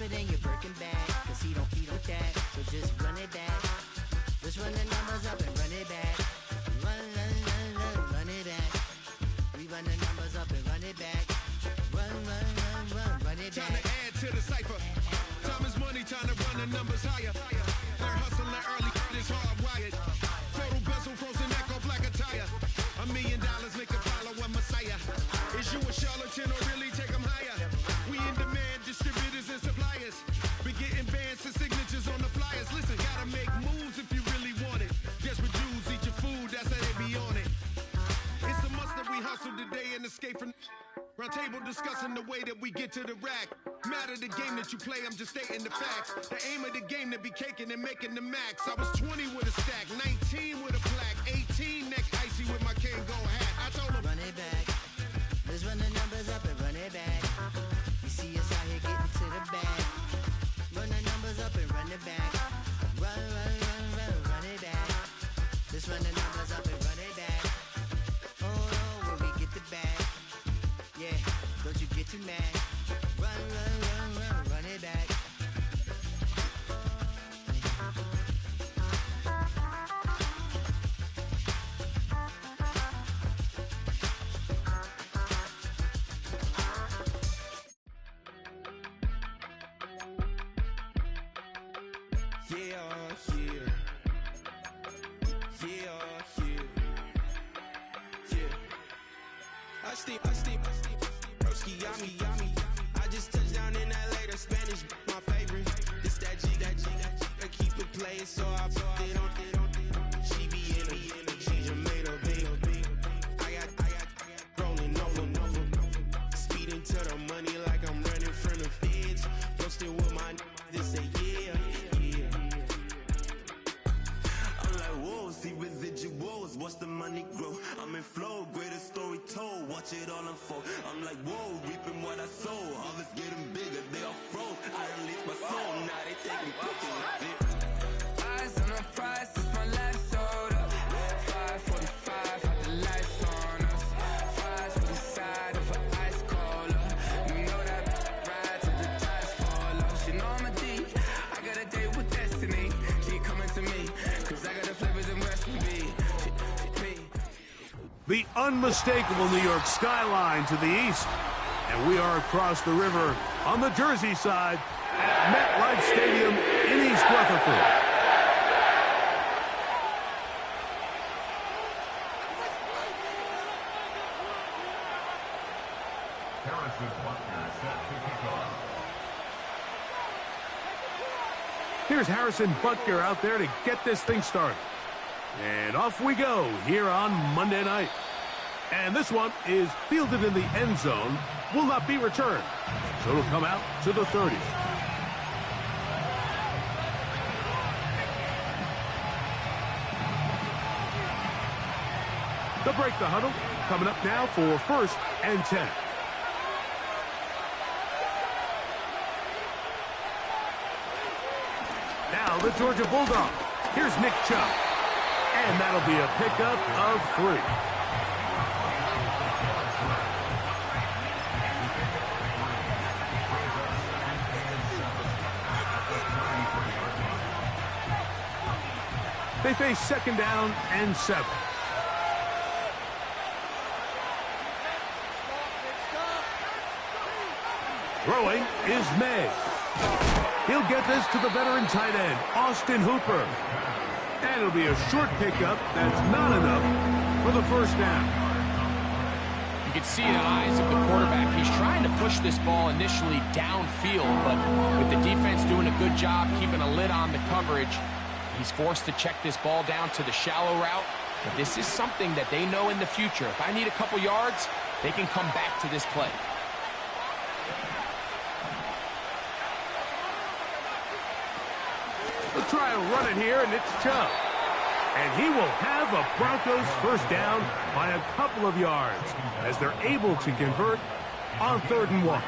it in your Birkin bag, cause he don't with that, so just run it back. Just run the numbers up and run it back. Run it back. We run the numbers up and run it back. Run it back. Time to add to the cipher. Time is money, time to run the numbers higher. They're hustling early, this hardwired. Total bezel, frozen echo, black attire. $1 million make a follow a messiah. Is you a charlatan or really take them higher? We in demand, distributors and suppliers. Been getting bands and signatures on the flyers. Listen, gotta make moves if you really want it. Desperate Jews eat your food, that's how they be on it. It's a must that we hustle today and escape from round table discussing the way that we get to the rack. Matter the game that you play, I'm just stating the facts. The aim of the game to be caking and making the max. I was 20 with a stack, 19 with a plaque, 18 neck icy with my Kango hat. I told him, run it back. Let's run the numbers up and run it back. You see us out here getting to the bag. Run the numbers up and run it back. Run it back. Let's run the numbers up and run it back. Oh, when we get the bag. Yeah, don't you get too mad. Run it back. I just touched down in LA, the Spanish, my favorite. This that G, I keep it playing, so I put it on. She be in a she just made a big. I got rolling over. Speeding to the money like I'm running from the feds. Posted with my this say yeah. I'm like, whoa, see residuals, watch the money grow. I'm in flow, greatest story told, watch it all unfold. I'm like, whoa, reaping what I sow. Harvest getting bigger, they all froze. I release my soul, now they taking pictures. Eyes on the prize, it's my last soda. 5:45, had the lights on us. Fries with the side of an ice cola. You know that ride till the tires fall off. You know I'm a D, I got a date with destiny. She coming to me, cause I got the flavors in West B. The unmistakable New York skyline to the east. And we are across the river on the Jersey side at MetLife Stadium in East Rutherford. Here's Harrison Butker out there to get this thing started. And off we go here on Monday night. And this one is fielded in the end zone, will not be returned. So it'll come out to the 30. They'll break the huddle, coming up now for 1st and 10. Now the Georgia Bulldog. Here's Nick Chubb. And that'll be a pickup of 3. They face 2nd down and 7. Throwing is May. He'll get this to the veteran tight end, Austin Hooper. And it'll be a short pickup that's not enough for the 1st down. You can see in the eyes of the quarterback, he's trying to push this ball initially downfield, but with the defense doing a good job keeping a lid on the coverage, he's forced to check this ball down to the shallow route. But this is something that they know in the future. If I need a couple yards, they can come back to this play. They'll try and run it here, and it's Chubb. And he will have a Broncos 1st down by a couple of yards as they're able to convert on 3rd and 1.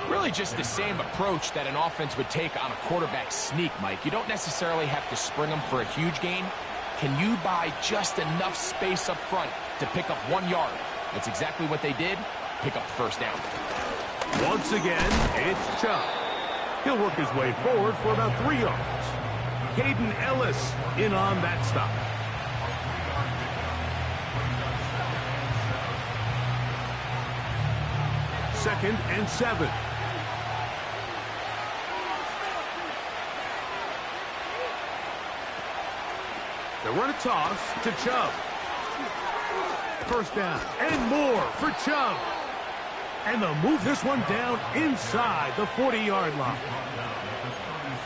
Really just the same approach that an offense would take on a quarterback sneak, Mike. You don't necessarily have to spring them for a huge gain. Can you buy just enough space up front to pick up 1 yard? That's exactly what they did. Pick up the 1st down. Once again, it's Chubb. He'll work his way forward for about 3 yards. Caden Ellis in on that stop. Second and 7. They run a toss to Chubb. First down and more for Chubb. And they'll move this one down inside the 40-yard line.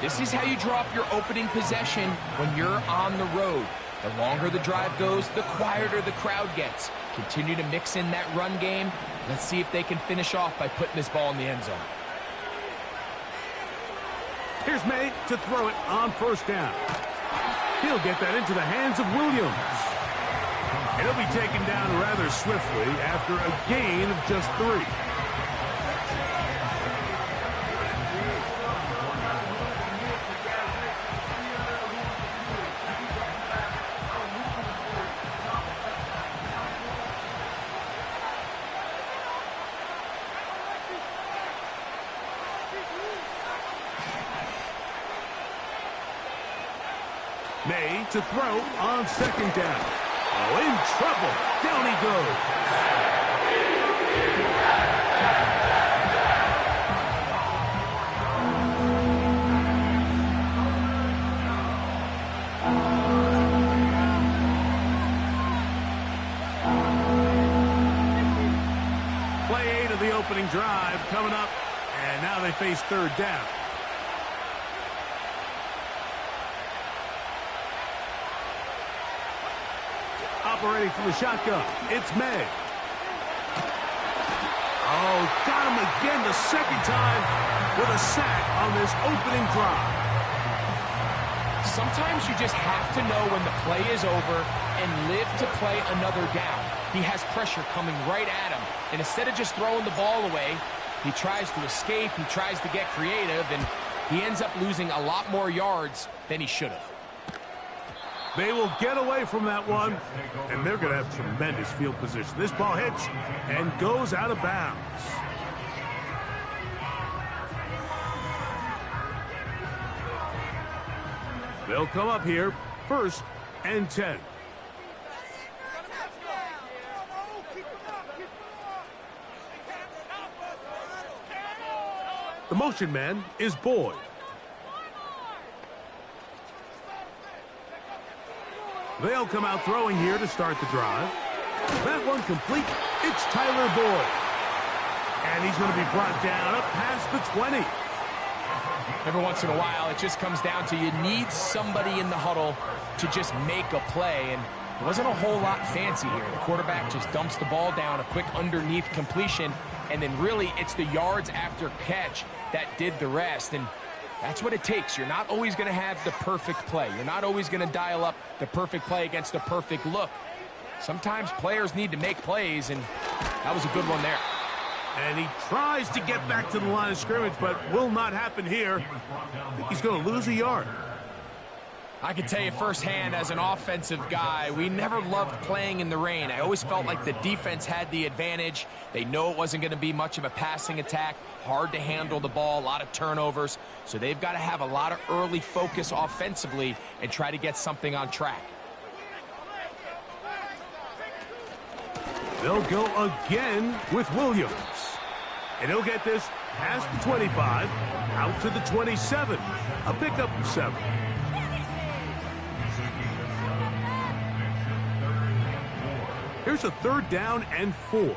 This is how you draw up your opening possession when you're on the road. The longer the drive goes, the quieter the crowd gets. Continue to mix in that run game. Let's see if they can finish off by putting this ball in the end zone. Here's May to throw it on first down. He'll get that into the hands of Williams. And he'll be taken down rather swiftly after a gain of just 3. May to throw on second down. Oh, in trouble. Down he goes. Play 8 of the opening drive coming up, and now they face third down. Operating from the shotgun, it's May. Oh, got him again the second time with a sack on this opening drive. Sometimes you just have to know when the play is over and live to play another down. He has pressure coming right at him, and instead of just throwing the ball away, he tries to escape, he tries to get creative, and he ends up losing a lot more yards than he should have. They will get away from that one, and they're going to have tremendous field position. This ball hits and goes out of bounds. They'll come up here, first and 10. The motion man is Boyd. They'll come out throwing here to start the drive. That one complete. It's Tyler Boyd. And he's going to be brought down up past the 20. Every once in a while, it just comes down to you need somebody in the huddle to just make a play. And it wasn't a whole lot fancy here. The quarterback just dumps the ball down, a quick underneath completion. And then really, it's the yards after catch that did the rest. And that's what it takes. You're not always going to have the perfect play. You're not always going to dial up the perfect play against the perfect look. Sometimes players need to make plays, and that was a good one there. And he tries to get back to the line of scrimmage, but will not happen here. I think he's going to lose a yard. I can tell you firsthand as an offensive guy, we never loved playing in the rain. I always felt like the defense had the advantage. They know it wasn't going to be much of a passing attack, hard to handle the ball, a lot of turnovers. So they've got to have a lot of early focus offensively and try to get something on track. They'll go again with Williams. And he'll get this past the 25, out to the 27, a pickup of 7. Here's a third down and 4.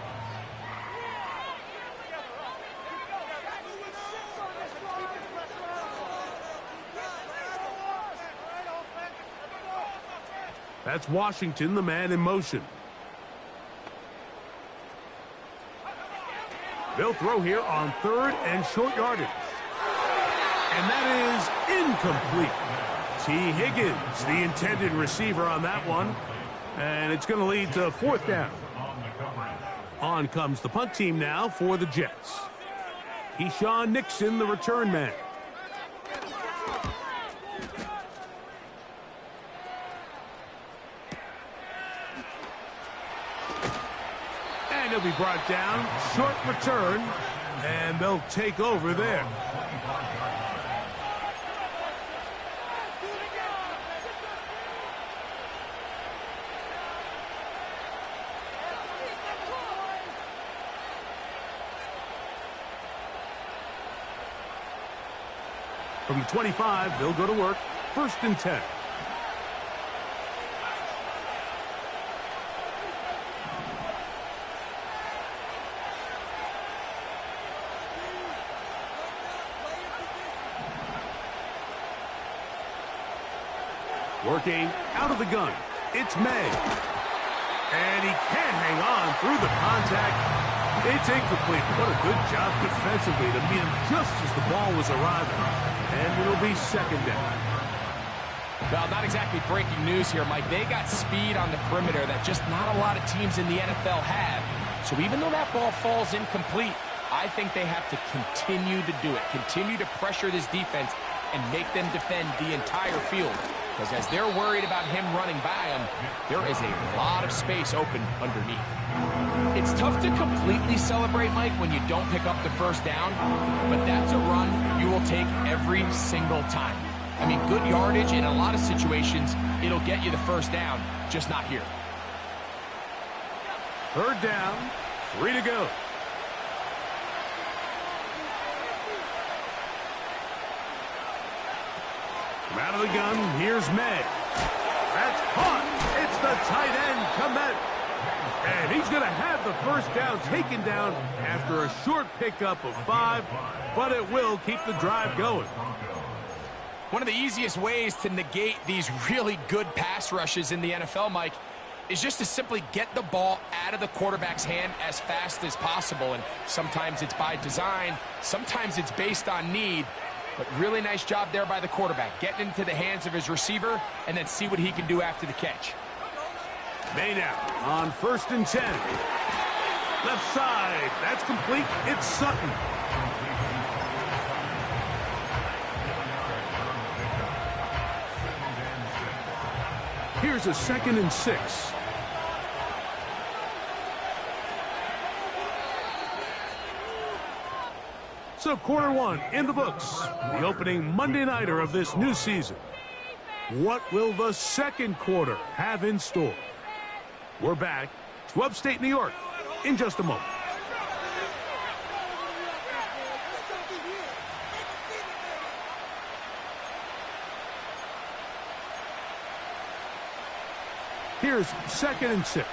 That's Washington, the man in motion. They'll throw here on third and short yardage. And that is incomplete. T. Higgins, the intended receiver on that one. And it's going to lead to fourth down. On comes the punt team now for the Jets. Keyshawn Nixon, the return man. And he'll be brought down. Short return. And they'll take over there. From the 25, they'll go to work. 1st and 10. Working out of the gun. It's May. And he can't hang on through the contact. It's incomplete. What a good job defensively to meet him just as the ball was arriving. And it'll be 2nd down. Well, not exactly breaking news here, Mike. They got speed on the perimeter that just not a lot of teams in the NFL have. So even though that ball falls incomplete, I think they have to continue to do it. Continue to pressure this defense and make them defend the entire field. Because as they're worried about him running by them, there is a lot of space open underneath. It's tough to completely celebrate, Mike, when you don't pick up the 1st down, but that's a run you will take every single time. I mean, good yardage in a lot of situations, it'll get you the 1st down, just not here. 3rd down, 3 to go. From out of the gun, here's May. That's caught. It's the tight end, Komet. And he's going to have the 1st down taken down after a short pickup of 5, but it will keep the drive going. One of the easiest ways to negate these really good pass rushes in the NFL, Mike, is just to simply get the ball out of the quarterback's hand as fast as possible. And sometimes it's by design, sometimes it's based on need. But really nice job there by the quarterback, getting into the hands of his receiver and then see what he can do after the catch. May now on 1st and 10. Left side, that's complete. It's Sutton. Here's a 2nd and 6. So quarter 1 in the books, the opening Monday nighter of this new season. What will the 2nd quarter have in store? We're back to upstate New York in just a moment. Here's 2nd and 6.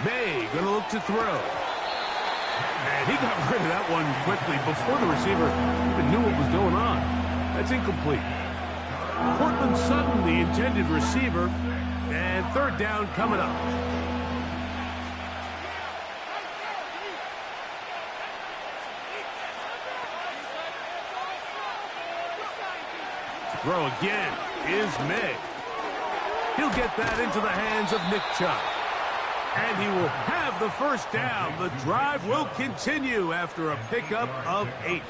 May going to look to throw. And he got rid of that one quickly before the receiver even knew what was going on. That's incomplete. Cortland Sutton, the intended receiver, and 3rd down coming up. To throw again is May. He'll get that into the hands of Nick Chubb. And he will have the 1st down. The drive will continue after a pickup of 8.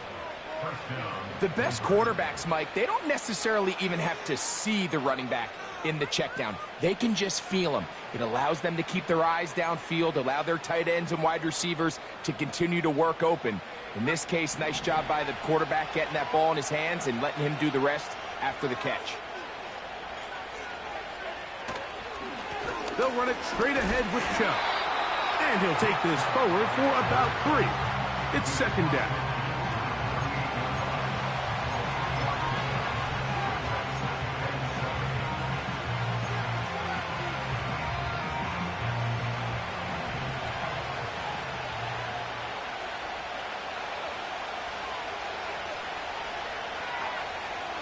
The best quarterbacks, Mike, they don't necessarily even have to see the running back in the check down. They can just feel him. It allows them to keep their eyes downfield, allow their tight ends and wide receivers to continue to work open. In this case, nice job by the quarterback getting that ball in his hands and letting him do the rest after the catch. They'll run it straight ahead with Chubb. And he'll take this forward for about 3. It's 2nd down.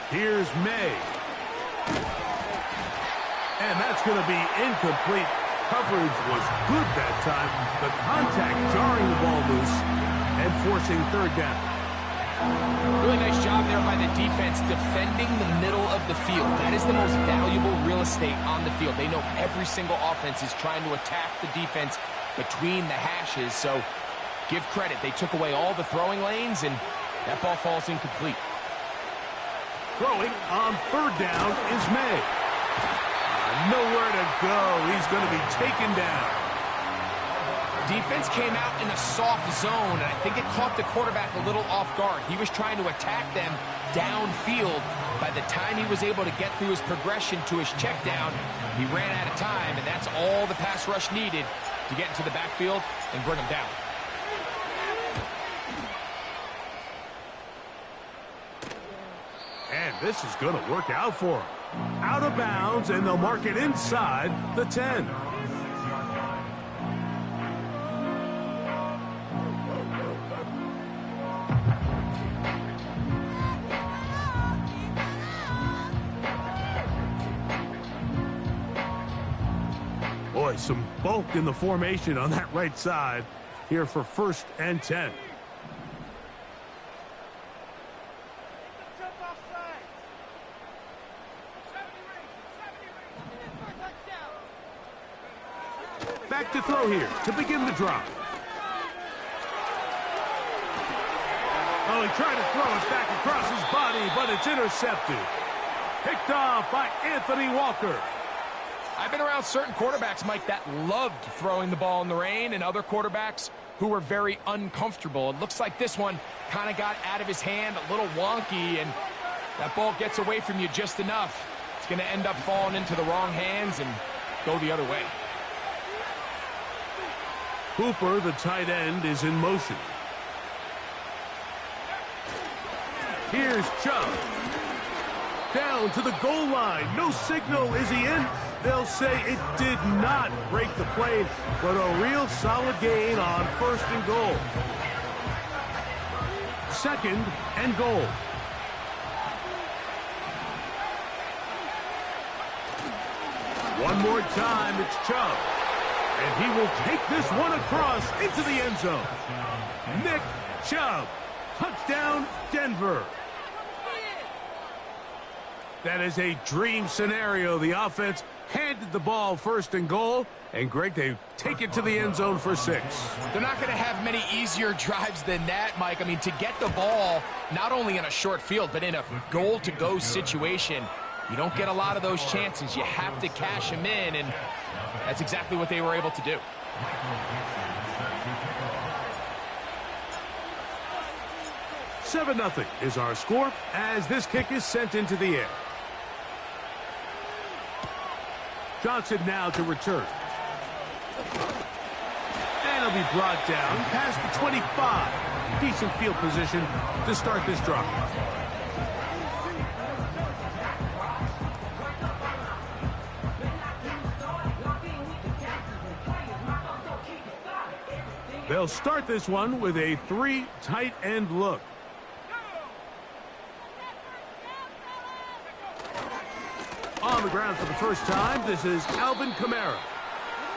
Here's May. And that's going to be incomplete. Coverage was good that time. The contact jarring the ball loose and forcing 3rd down. Really nice job there by the defense defending the middle of the field. That is the most valuable real estate on the field. They know every single offense is trying to attack the defense between the hashes. So give credit. They took away all the throwing lanes, and that ball falls incomplete. Throwing on 3rd down is May. nowhere to go. He's going to be taken down. Defense came out in a soft zone, and I think it caught the quarterback a little off guard. He was trying to attack them downfield. By the time he was able to get through his progression to his check down, he ran out of time, and that's all the pass rush needed to get into the backfield and bring him down. And this is going to work out for him. Out of bounds, and they'll mark it inside the 10. Boy, some bulk in the formation on that right side here for 1st and 10. Back to throw here to begin the drive. Oh, he tried to throw it back across his body, but it's intercepted. Picked off by Anthony Walker. I've been around certain quarterbacks, Mike, that loved throwing the ball in the rain, and other quarterbacks who were very uncomfortable. It looks like this one kind of got out of his hand, a little wonky, and that ball gets away from you just enough. It's going to end up falling into the wrong hands and go the other way. Hooper, the tight end, is in motion. Here's Chubb. Down to the goal line. No signal. Is he in? They'll say it did not break the plane, but a real solid gain on 1st and goal. 2nd and goal. One more time, it's Chubb. And he will take this one across into the end zone. Nick Chubb. Touchdown, Denver. That is a dream scenario. The offense handed the ball 1st and goal. And, Greg, they take it to the end zone for 6. They're not going to have many easier drives than that, Mike. I mean, to get the ball not only in a short field, but in a goal-to-go situation, you don't get a lot of those chances. You have to cash them in, and that's exactly what they were able to do. $7-0 is our score as this kick is sent into the air. Johnson now to return. And he'll be brought down past the 25. Decent field position to start this drive. They'll start this one with a 3 tight end look. On the ground for the first time, this is Alvin Kamara.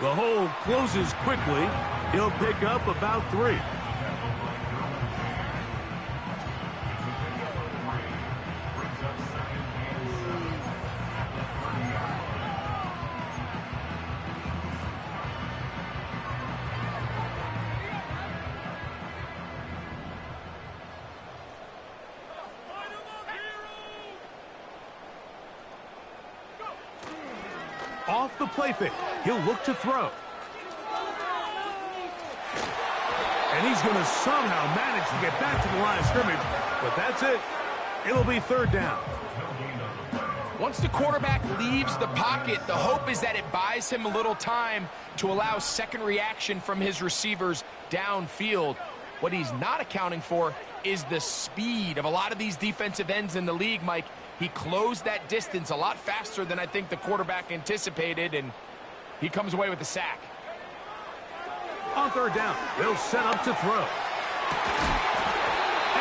The hole closes quickly. He'll pick up about 3. Off the play fake, he'll look to throw. And he's going to somehow manage to get back to the line of scrimmage, but that's it. It'll be 3rd down. Once the quarterback leaves the pocket, the hope is that it buys him a little time to allow second reaction from his receivers downfield. What he's not accounting for is the speed of a lot of these defensive ends in the league, Mike. He closed that distance a lot faster than I think the quarterback anticipated, and he comes away with the sack. On 3rd down, they'll set up to throw.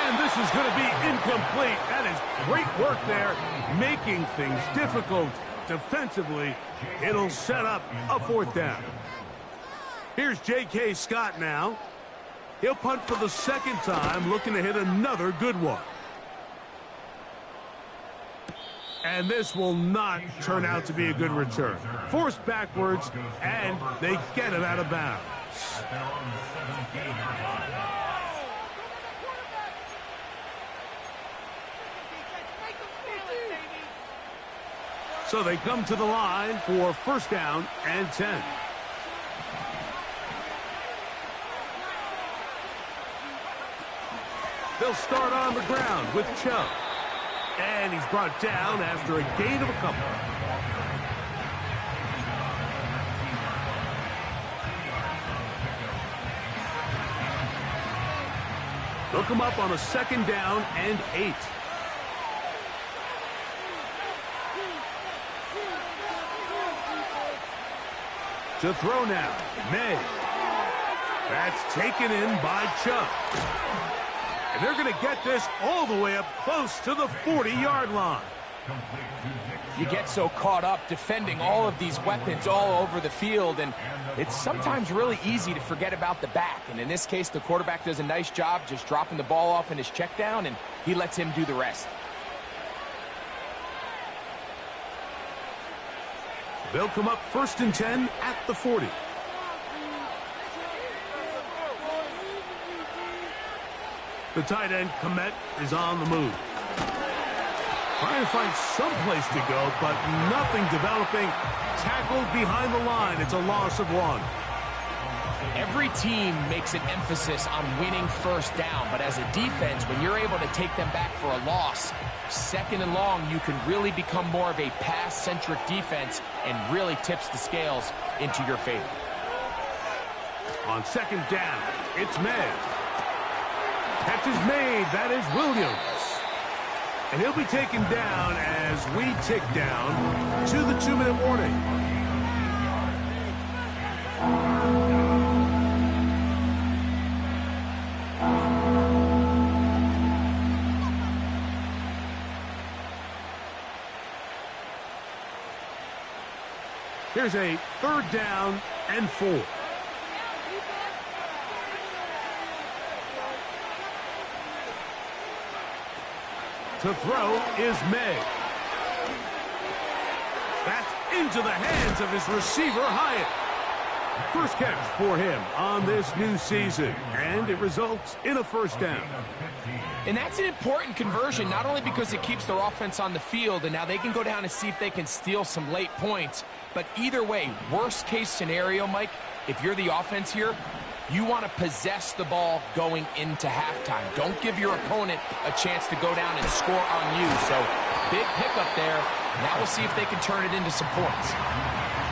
And this is going to be incomplete. That is great work there, making things difficult defensively. It'll set up a 4th down. Here's J.K. Scott now. He'll punt for the 2nd time, looking to hit another good one. And this will not turn out to be a good return. Forced backwards, and they get him out of bounds. So they come to the line for first down and 10. They'll start on the ground with Chubb. And he's brought down after a gain of a couple. They'll come up on a second down and 8. To throw now, May. That's taken in by Chubb. And they're going to get this all the way up close to the 40-yard line. You get so caught up defending all of these weapons all over the field, and it's sometimes really easy to forget about the back. And in this case, the quarterback does a nice job just dropping the ball off in his check down, and he lets him do the rest. They'll come up first and 10 at the 40. The tight end, Komet, is on the move. Trying to find some place to go, but nothing developing. Tackled behind the line. It's a loss of 1. Every team makes an emphasis on winning first down, but as a defense, when you're able to take them back for a loss, second and long, you can really become more of a pass-centric defense and really tips the scales into your favor. On second down, it's May. Catch is made. That is Williams. And he'll be taken down as we tick down to the 2-minute warning. Here's a third down and 4. To throw is May. That's into the hands of his receiver, Hyatt. First catch for him on this new season, and it results in a first down. And that's an important conversion, not only because it keeps their offense on the field, and now they can go down and see if they can steal some late points, but either way, worst case scenario, Mike, if you're the offense here, you want to possess the ball going into halftime. Don't give your opponent a chance to go down and score on you. So, big pickup there. Now we'll see if they can turn it into some points.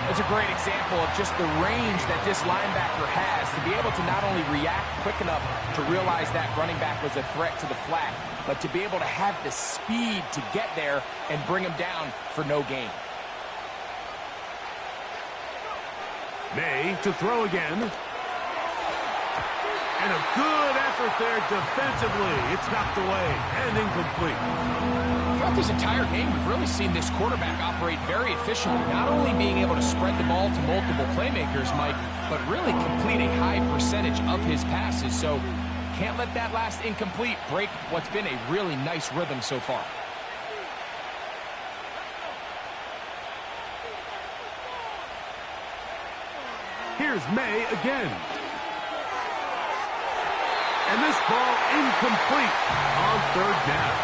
That's a great example of just the range that this linebacker has to be able to not only react quick enough to realize that running back was a threat to the flat, but to be able to have the speed to get there and bring him down for no gain. May to throw again. And a good effort there defensively. It's knocked away and incomplete. Throughout this entire game, we've really seen this quarterback operate very efficiently, not only being able to spread the ball to multiple playmakers, Mike, but really complete a high percentage of his passes. So can't let that last incomplete break what's been a really nice rhythm so far. Here's May again. And this ball incomplete on third down.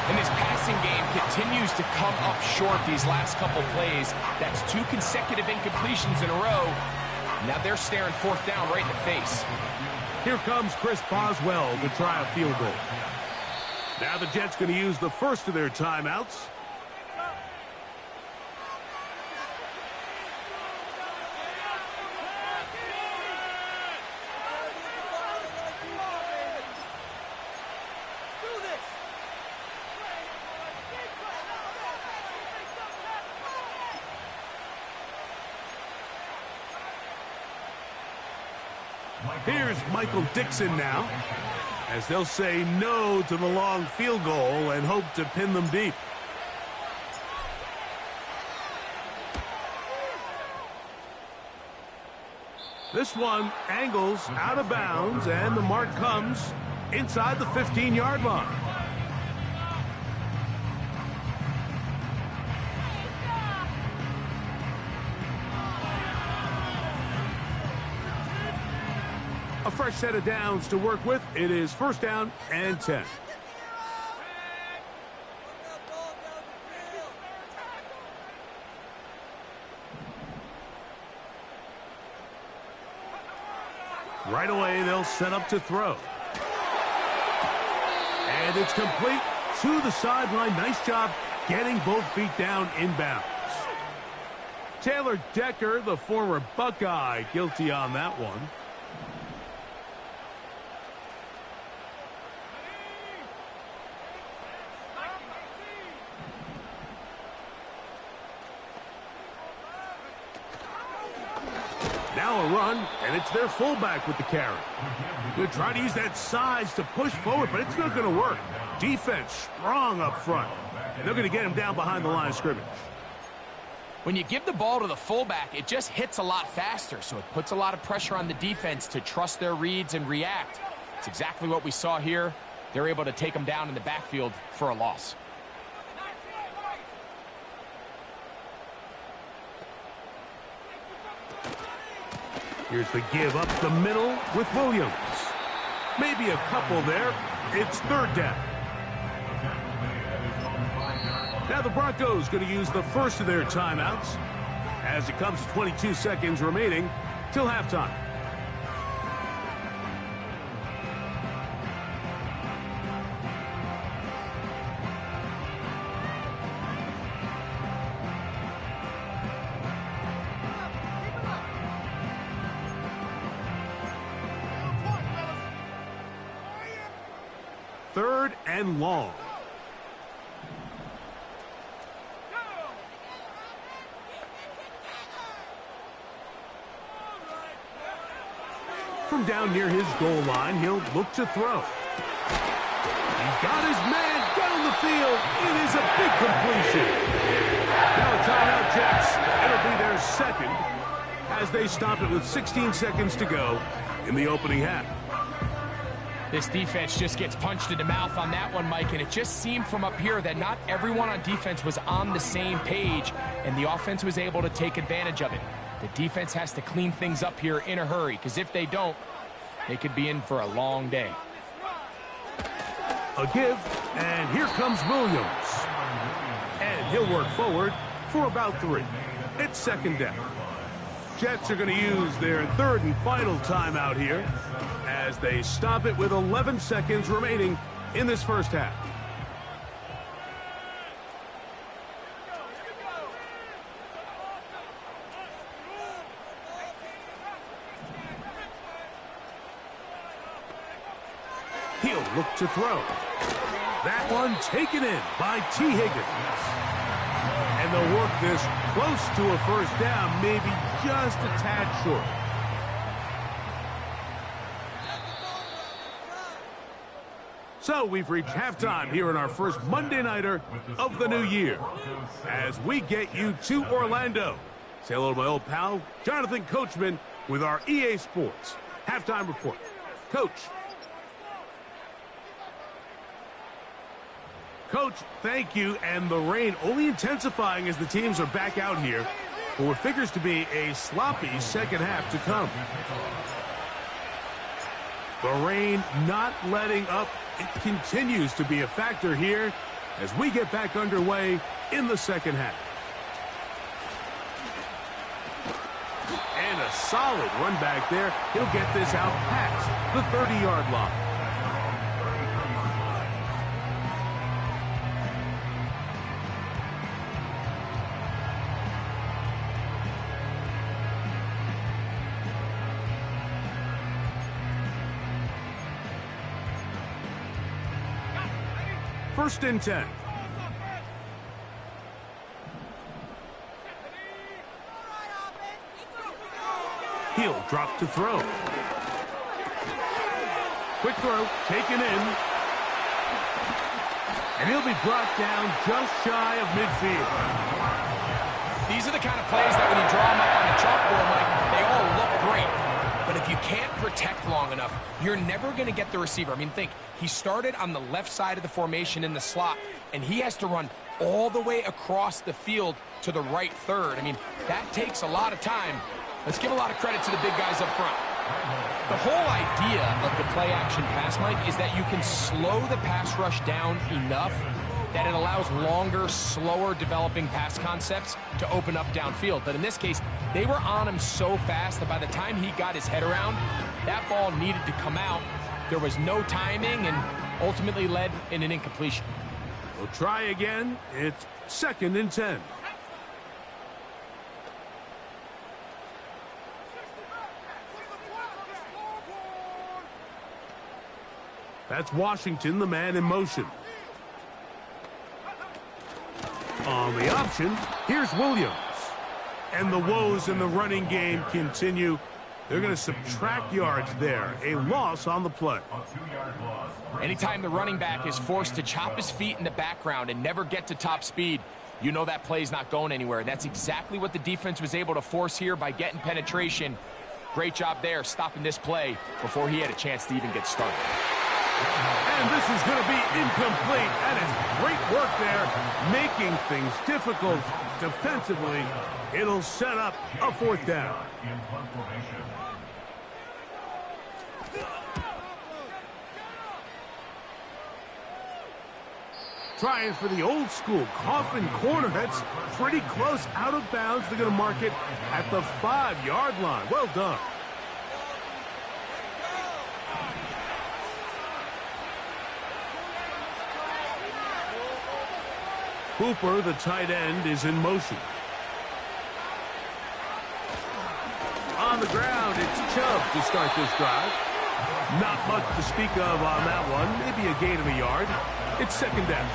And this passing game continues to come up short these last couple plays. That's 2 consecutive incompletions in a row. Now they're staring fourth down right in the face. Here comes Chris Boswell to try a field goal. Now the Jets going to use the first of their timeouts. Here's Michael Dixon now, as they'll say no to the long field goal and hope to pin them deep. This one angles out of bounds, and the mark comes inside the 15-yard line. A fresh set of downs to work with. It is first down and 10. Right away, they'll set up to throw. And it's complete to the sideline. Nice job getting both feet down inbounds. Taylor Decker, the former Buckeye, guilty on that one. Now a run, and it's their fullback with the carry. They're trying to use that size to push forward, but it's not going to work. Defense strong up front, and they're going to get him down behind the line of scrimmage. When you give the ball to the fullback, it just hits a lot faster, so it puts a lot of pressure on the defense to trust their reads and react. It's exactly what we saw here. They're able to take him down in the backfield for a loss. Here's the give up the middle with Williams. Maybe a couple there. It's third down. Now the Broncos going to use the first of their timeouts as it comes to 22 seconds remaining till halftime. Third and long. From down near his goal line, he'll look to throw. He's got his man down the field. It is a big completion. Now a timeout, Jets. It'll be their second as they stop it with 16 seconds to go in the opening half. This defense just gets punched in the mouth on that one, Mike, and it just seemed from up here that not everyone on defense was on the same page, and the offense was able to take advantage of it. The defense has to clean things up here in a hurry, because if they don't, they could be in for a long day. A give, and here comes Williams. And he'll work forward for about 3. It's second down. Jets are going to use their third and final timeout here as they stop it with 11 seconds remaining in this first half. He'll look to throw. That one taken in by T. Higgins. And they'll work this close to a first down, maybe just a tad short. So we've reached halftime here in our first Monday Nighter of the new year as we get you to Orlando. Say hello to my old pal, Jonathan Coachman, with our EA Sports halftime report. Coach. Coach, thank you, and the rain only intensifying as the teams are back out here for what figures to be a sloppy second half to come. The rain not letting up. It continues to be a factor here as we get back underway in the second half. And a solid run back there. He'll get this out past the 30-yard line. First and 10. He'll drop to throw. Quick throw, taken in. And he'll be brought down just shy of midfield. These are the kind of plays that when you draw them up on the chalkboard, Mike, they all look great. But if you can't protect long enough, you're never going to get the receiver. I mean, think, he started on the left side of the formation in the slot, and he has to run all the way across the field to the right third. I mean, that takes a lot of time. Let's give a lot of credit to the big guys up front. The whole idea of the play-action pass, Mike, is that you can slow the pass rush down enough that it allows longer, slower developing pass concepts to open up downfield. But in this case, They were on him so fast that by the time he got his head around, that ball needed to come out. There was no timing and ultimately led in an incompletion. We'll try again. It's 2nd and 10. That's Washington, the man in motion. On the option, here's Williams. And the woes in the running game continue. They're going to subtract yards there. A loss on the play. Anytime the running back is forced to chop his feet in the background and never get to top speed, you know that play's not going anywhere. That's exactly what the defense was able to force here by getting penetration. Great job there, stopping this play before he had a chance to even get started. And this is going to be incomplete. That is great work there, making things difficult defensively. It'll set up a 4th down. Trying for the old school coffin corner. That's pretty close out of bounds. They're going to mark it at the 5-yard line. Well done. Cooper, the tight end, is in motion. On the ground, it's Chubb to start this drive. Not much to speak of on that one. Maybe a gain of a yard. It's 2nd down.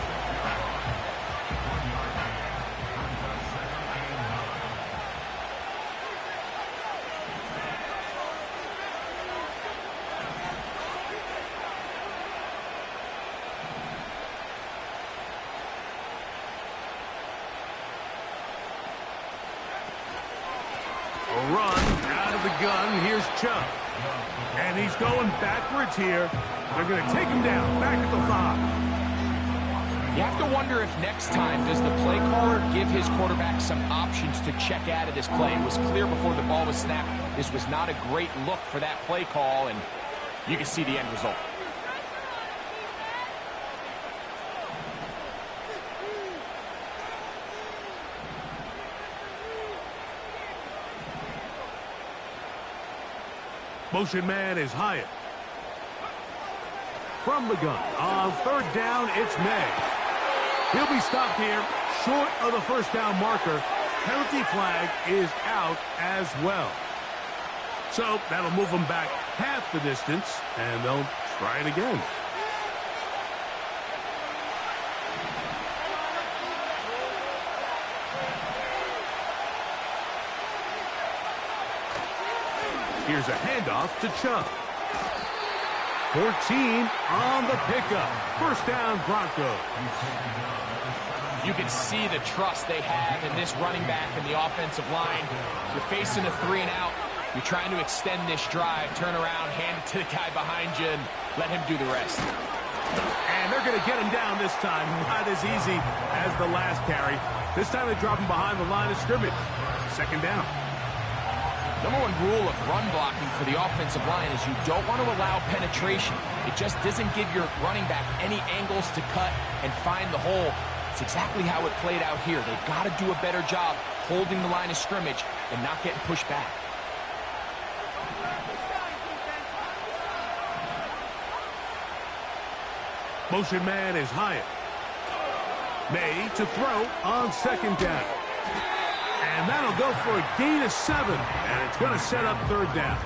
A run out of the gun. Here's Chubb. And he's going backwards here. They're going to take him down, back at the 5. You have to wonder if next time does the play caller give his quarterback some options to check out of this play. It was clear before the ball was snapped this was not a great look for that play call, and you can see the end result. Motion man is Hyatt. From the gun, on 3rd down, it's May. He'll be stopped here, short of the 1st down marker. Penalty flag is out as well. So that'll move them back half the distance, and they'll try it again. Here's a handoff to Chubb. 14 on the pickup. 1st down, Broncos. You can see the trust they have in this running back and the offensive line. You're facing a 3-and-out. You're trying to extend this drive, turn around, hand it to the guy behind you, and let him do the rest. And they're going to get him down this time. Not as easy as the last carry. This time they drop him behind the line of scrimmage. 2nd down. Number 1 rule of run blocking for the offensive line is you don't want to allow penetration. It just doesn't give your running back any angles to cut and find the hole. It's exactly how it played out here. They've got to do a better job holding the line of scrimmage and not getting pushed back. Motion man is Hyatt. May to throw on 2nd down. And that'll go for a gain of 7. And it's going to set up 3rd down.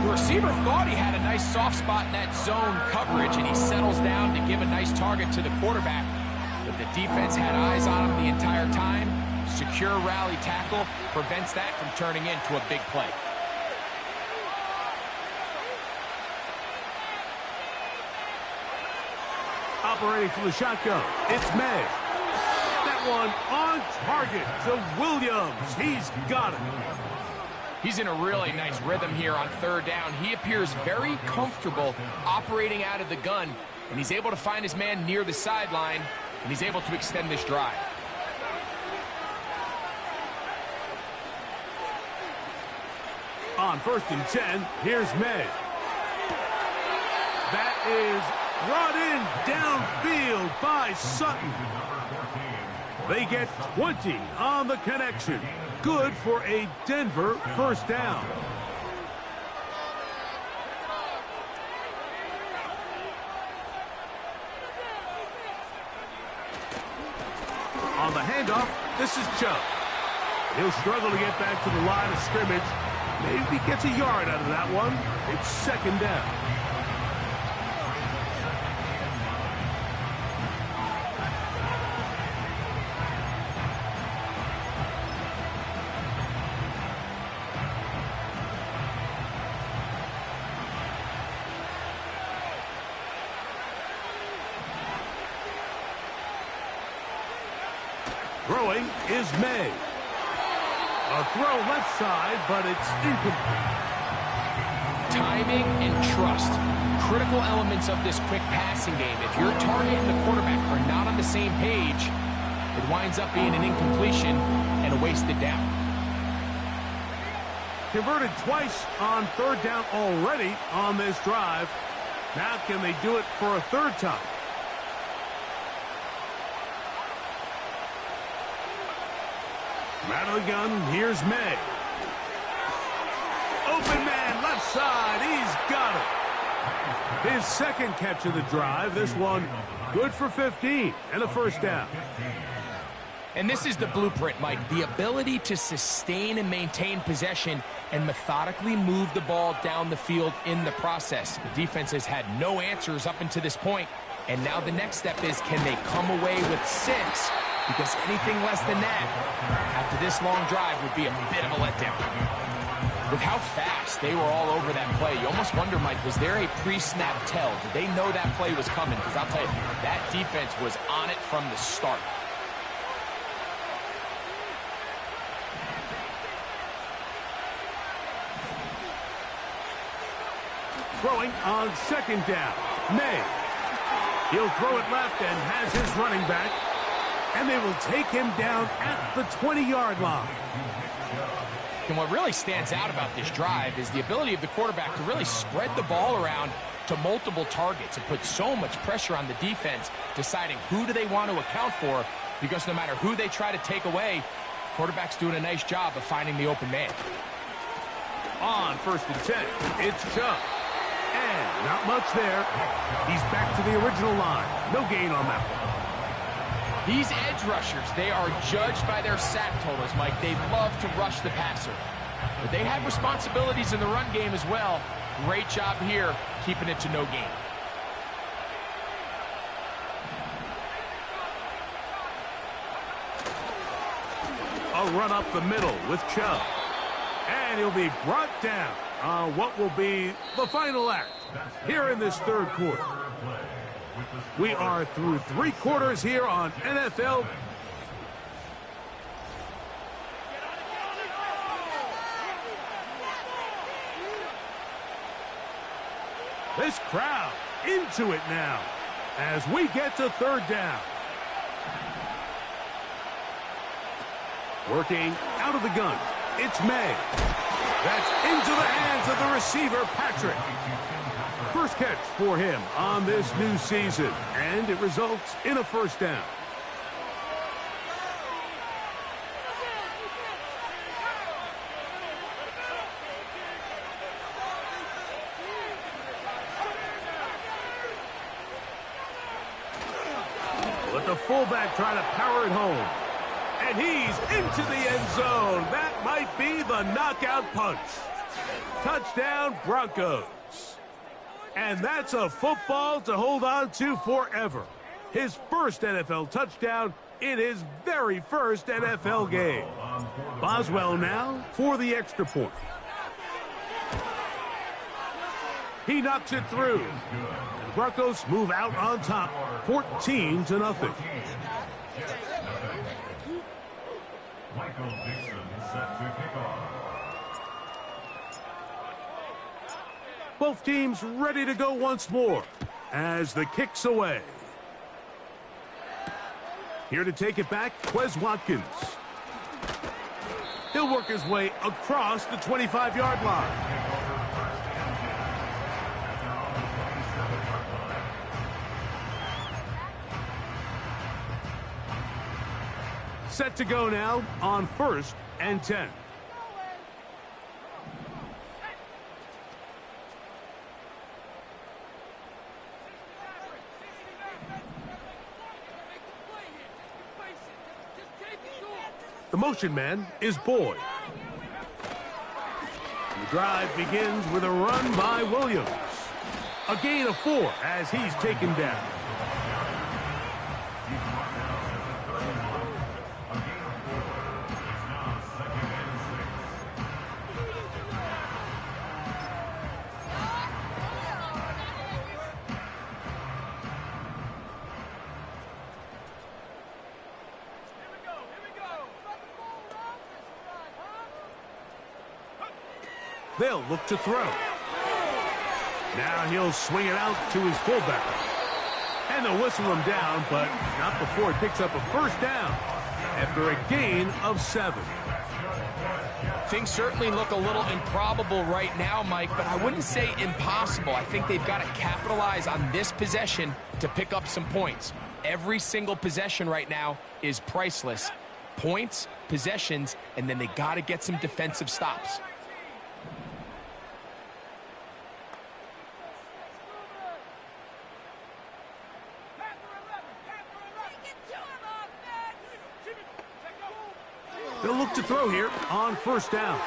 The receiver thought he had a nice soft spot in that zone coverage, and he settles down to give a nice target to the quarterback. But the defense had eyes on him the entire time. Secure rally tackle prevents that from turning into a big play. Operating for the shotgun, it's May. That one on target to Williams. He's got it. He's in a really nice rhythm here on 3rd down. He appears very comfortable operating out of the gun, and he's able to find his man near the sideline, and he's able to extend this drive. On 1st and 10, here's May. That is brought in downfield by Sutton. They get 20 on the connection. good for a Denver first down. On the handoff, this is Chubb. He'll struggle to get back to the line of scrimmage. Maybe gets a yard out of that one. It's second down. Throwing is May. A throw left side, but it's incomplete. Timing and trust, critical elements of this quick passing game. If your target and the quarterback are not on the same page, it winds up being an incompletion and a wasted down. Converted twice on third down already on this drive. Now can they do it for a third time? Out of the gun, here's May. Open man, left side, he's got it. His second catch of the drive, this one good for 15 and a first down. And this is the blueprint, Mike. The ability to sustain and maintain possession and methodically move the ball down the field in the process. The defense has had no answers up until this point, and now the next step is, can they come away with 6? Because anything less than that, after this long drive, would be a bit of a letdown. With how fast they were all over that play, you almost wonder, Mike, was there a pre-snap tell? Did they know that play was coming? Because I'll tell you, that defense was on it from the start. Throwing on second down, May. He'll throw it left and has his running back. And they will take him down at the 20-yard line. And what really stands out about this drive is the ability of the quarterback to really spread the ball around to multiple targets and put so much pressure on the defense, deciding who do they want to account for, because no matter who they try to take away, quarterback's doing a nice job of finding the open man. On first and 10, it's Chubb. And not much there. He's back to the original line. No gain on that one. These edge rushers, they are judged by their sack totals, Mike. They love to rush the passer. But they have responsibilities in the run game as well. Great job here, keeping it to no gain. A run up the middle with Chubb. And he'll be brought down on what will be the final act here in this third quarter. We are through 3 quarters here on NFL. This crowd into it now as we get to third down. Working out of the gun, it's May. That's into the hands of the receiver, Patrick. First catch for him on this new season, and it results in a first down. Let the fullback try to power it home. And he's into the end zone. That might be the knockout punch. Touchdown, Broncos. And that's a football to hold on to forever. His first NFL touchdown in his very first NFL game. Boswell now for the extra point. He knocks it through. And the Broncos move out on top, 14-0. Both teams ready to go once more as the kick's away. Here to take it back, Quez Watkins. He'll work his way across the 25-yard line. Set to go now on first and 10. The motion man is Boyd. The drive begins with a run by Williams. A gain of 4 as he's taken down. They'll look to throw. Now he'll swing it out to his fullback. And they'll whistle him down, but not before he picks up a first down after a gain of 7. Things certainly look a little improbable right now, Mike, but I wouldn't say impossible. I think they've got to capitalize on this possession to pick up some points. Every single possession right now is priceless. Points, possessions, and then they got to get some defensive stops. They'll look to throw here on first down.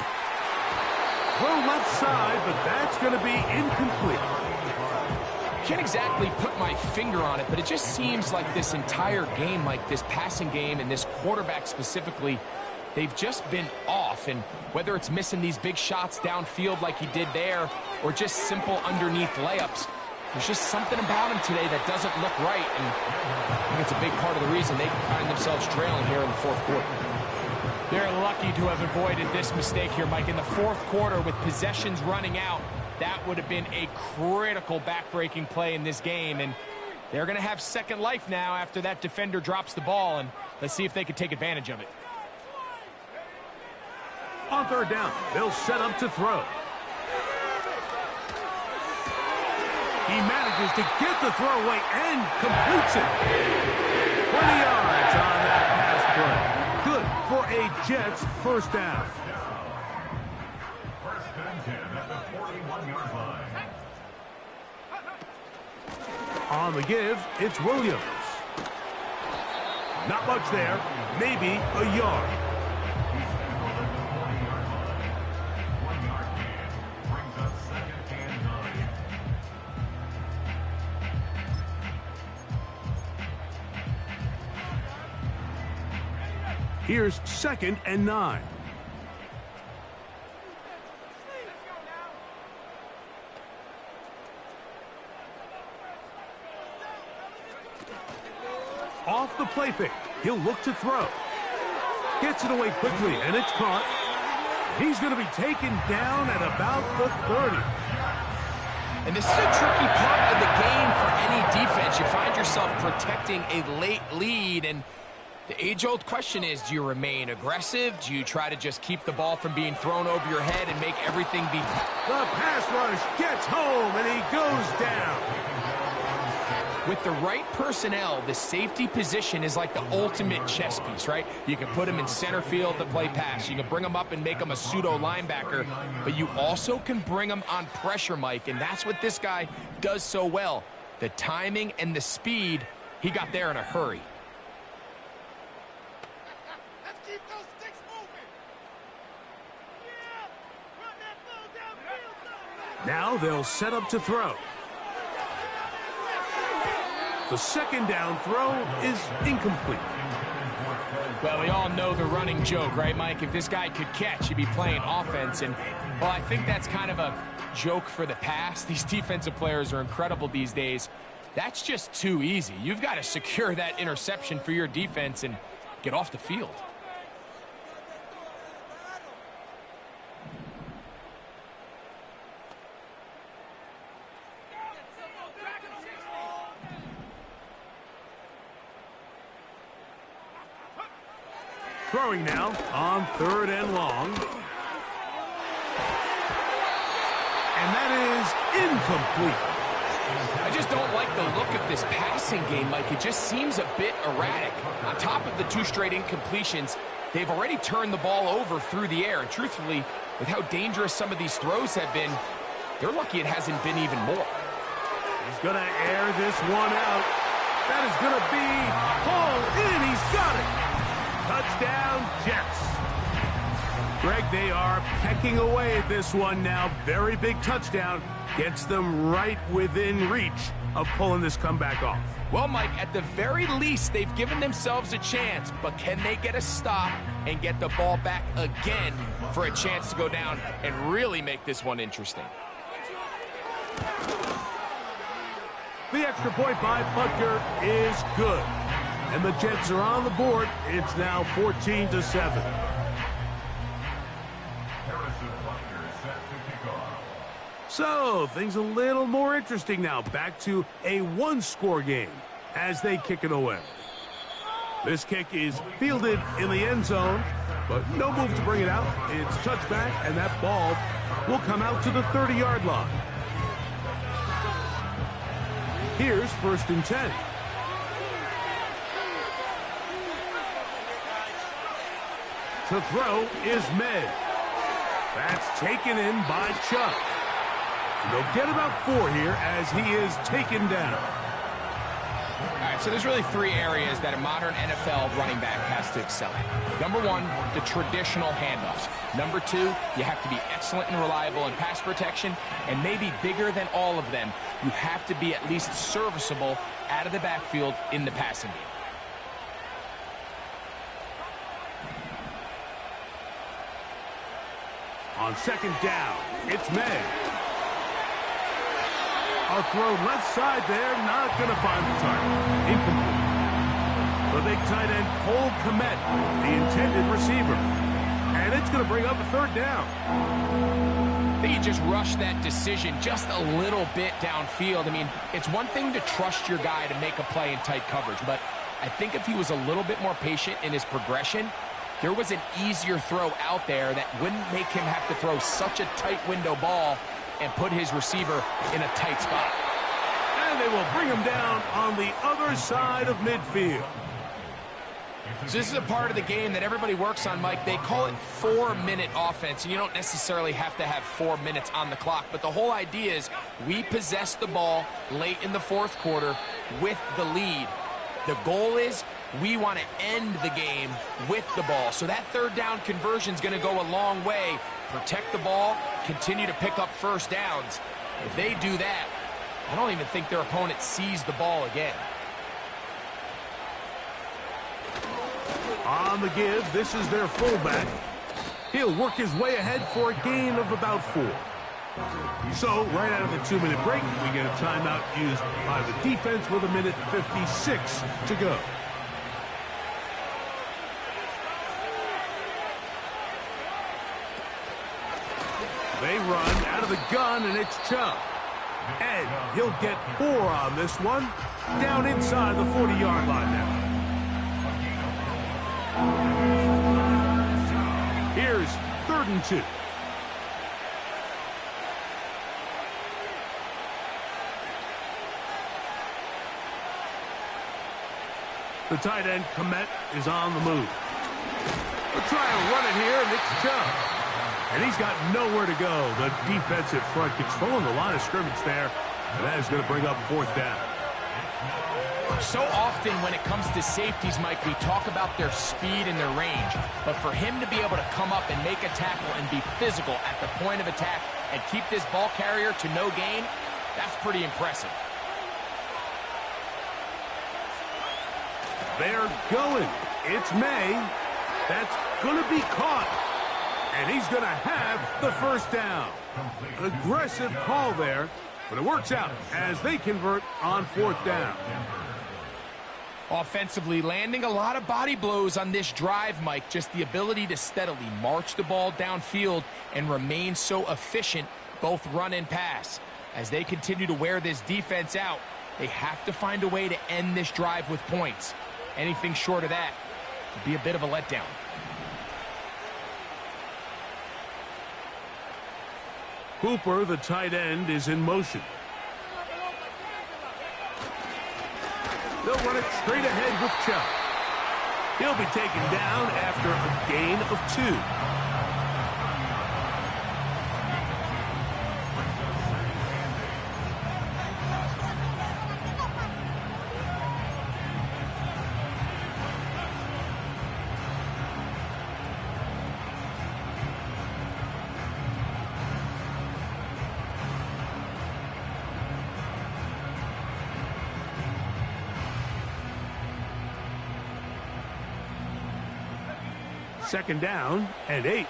Throw left side, but that's going to be incomplete. Can't exactly put my finger on it, but it just seems like this entire game, like this passing game and this quarterback specifically, they've just been off. And whether it's missing these big shots downfield like he did there or just simple underneath layups, there's just something about him today that doesn't look right. And I think it's a big part of the reason they find themselves trailing here in the fourth quarter. They're lucky to have avoided this mistake here, Mike. In the fourth quarter, with possessions running out, that would have been a critical back-breaking play in this game. And they're going to have second life now after that defender drops the ball. And let's see if they can take advantage of it. On third down, they'll set up to throw. He manages to get the throw away and completes it. 20 yards on that pass play. Good for a Jets first down. First and 10 at the 41-yard line. On the give, it's Williams. Not much there, maybe a yard. Here's 2nd and 9. Off the play fake. He'll look to throw. Gets it away quickly, and it's caught. He's going to be taken down at about the 30. And this is a tricky part of the game for any defense. You find yourself protecting a late lead, and the age-old question is, do you remain aggressive? Do you try to just keep the ball from being thrown over your head and make everything be... The pass rush gets home, and he goes down. With the right personnel, the safety position is like the ultimate chess piece, right? You can put him in center field to play pass. You can bring him up and make him a pseudo linebacker, but you also can bring him on pressure, Mike, and that's what this guy does so well. The timing and the speed, he got there in a hurry. Now they'll set up to throw. The second down throw is incomplete. Well, we all know the running joke, right, Mike? If this guy could catch, he'd be playing offense. And, well, I think that's kind of a joke for the past. These defensive players are incredible these days. That's just too easy. You've got to secure that interception for your defense and get off the field. Throwing now on 3rd and long. And that is incomplete. I just don't like the look of this passing game, Mike. It just seems a bit erratic. On top of the 2 straight incompletions, they've already turned the ball over through the air. And truthfully, with how dangerous some of these throws have been, they're lucky it hasn't been even more. He's going to air this one out. That is going to be hauled in. He's got it. Touchdown, Jets. Greg, they are pecking away at this one now. Very big touchdown. Gets them right within reach of pulling this comeback off. Well, Mike, at the very least, they've given themselves a chance, but can they get a stop and get the ball back again for a chance to go down and really make this one interesting? The extra point by Butker is good. And the Jets are on the board. It's now 14-7. So, things a little more interesting now. Back to a one-score game as they kick it away. This kick is fielded in the end zone, but no move to bring it out. It's touchback, and that ball will come out to the 30-yard line. Here's 1st and 10. To throw is Med. That's taken in by Chubb. They'll get about 4 here as he is taken down. All right, so there's really 3 areas that a modern NFL running back has to excel at. Number 1, the traditional handoffs. Number 2, you have to be excellent and reliable in pass protection. And maybe bigger than all of them, you have to be at least serviceable out of the backfield in the passing game. On 2nd down, it's May. A throw left side there, not going to find the target. Incomplete. The big tight end, Cole Kmet, the intended receiver. And it's going to bring up a 3rd down. I think you just rushed that decision just a little bit downfield. I mean, it's one thing to trust your guy to make a play in tight coverage, but I think if he was a little bit more patient in his progression, there was an easier throw out there that wouldn't make him have to throw such a tight window ball and put his receiver in a tight spot. And they will bring him down on the other side of midfield. So this is a part of the game that everybody works on, Mike. They call it 4-minute offense, and you don't necessarily have to have 4 minutes on the clock. But the whole idea is we possess the ball late in the 4th quarter with the lead. The goal is we want to end the game with the ball. So that 3rd down conversion is going to go a long way. Protect the ball, continue to pick up 1st downs. If they do that, I don't even think their opponent sees the ball again. On the give, this is their fullback. He'll work his way ahead for a gain of about 4. So, right out of the 2-minute break, we get a timeout used by the defense with 1:56 to go. They run out of the gun, and it's Chubb. And he'll get 4 on this one. Down inside the 40-yard line now. Here's 3rd and 2. The tight end, Kmet, is on the move. They'll try and run it here, and it's Chubb. And he's got nowhere to go. The defensive front controlling the line of scrimmage there. And that is going to bring up 4th down. So often when it comes to safeties, Mike, we talk about their speed and their range. But for him to be able to come up and make a tackle and be physical at the point of attack and keep this ball carrier to no gain, that's pretty impressive. They're going. It's May. That's going to be caught. And he's going to have the 1st down. Aggressive call there, but it works out as they convert on 4th down. Offensively, landing a lot of body blows on this drive, Mike. Just the ability to steadily march the ball downfield and remain so efficient, both run and pass. As they continue to wear this defense out, they have to find a way to end this drive with points. Anything short of that would be a bit of a letdown. Hooper, the tight end, is in motion. They'll run it straight ahead with Chubb. He'll be taken down after a gain of 2. Second down and 8.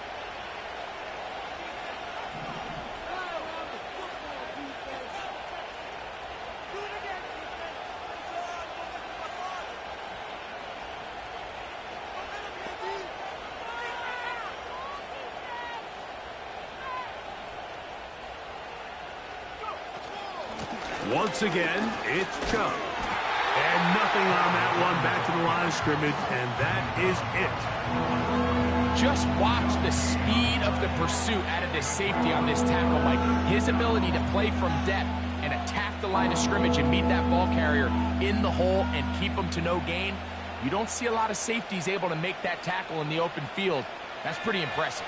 Once again, it's Chubb. And nothing on that one. Back to the line of scrimmage, and that is it. Just watch the speed of the pursuit out of this safety on this tackle, Mike. His ability to play from depth and attack the line of scrimmage and meet that ball carrier in the hole and keep him to no gain. You don't see a lot of safeties able to make that tackle in the open field. That's pretty impressive.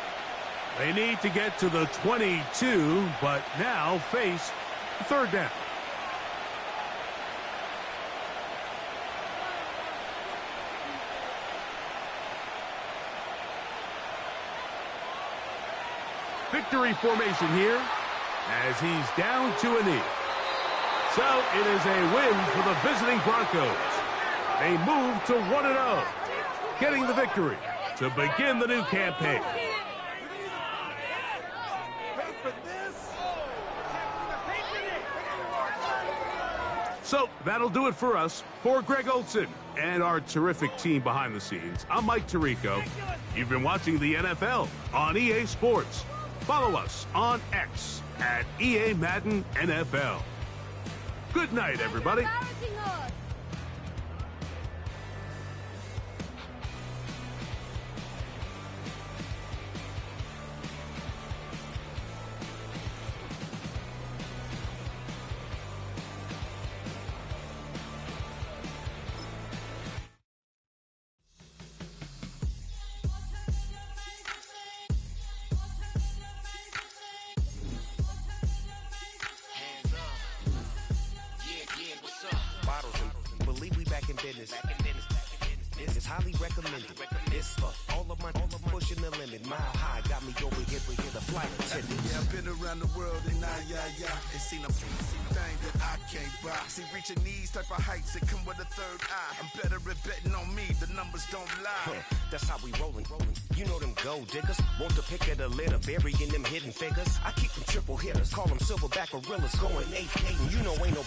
They need to get to the 22, but now face third down. Victory formation here as he's down to a knee. So it is a win for the visiting Broncos. They move to 1-0, getting the victory to begin the new campaign. So that'll do it for us. For Greg Olson and our terrific team behind the scenes, I'm Mike Tirico. You've been watching the NFL on EA Sports. Follow us on X at EA Madden NFL. Good night, everybody. This is highly recommended. This for all of my pushing the limit. Mile high got me over here the flight attendant. Yeah, I've been around the world and and seen a thing that I can't buy. See, reaching these type of heights that come with a third eye. I'm better at betting on me. The numbers don't lie. That's how we rollin'. You know them gold diggers. Want to pick at a litter, burying them hidden figures. I keep them triple hitters. Call them silverback gorillas going 8-8. You know ain't nobody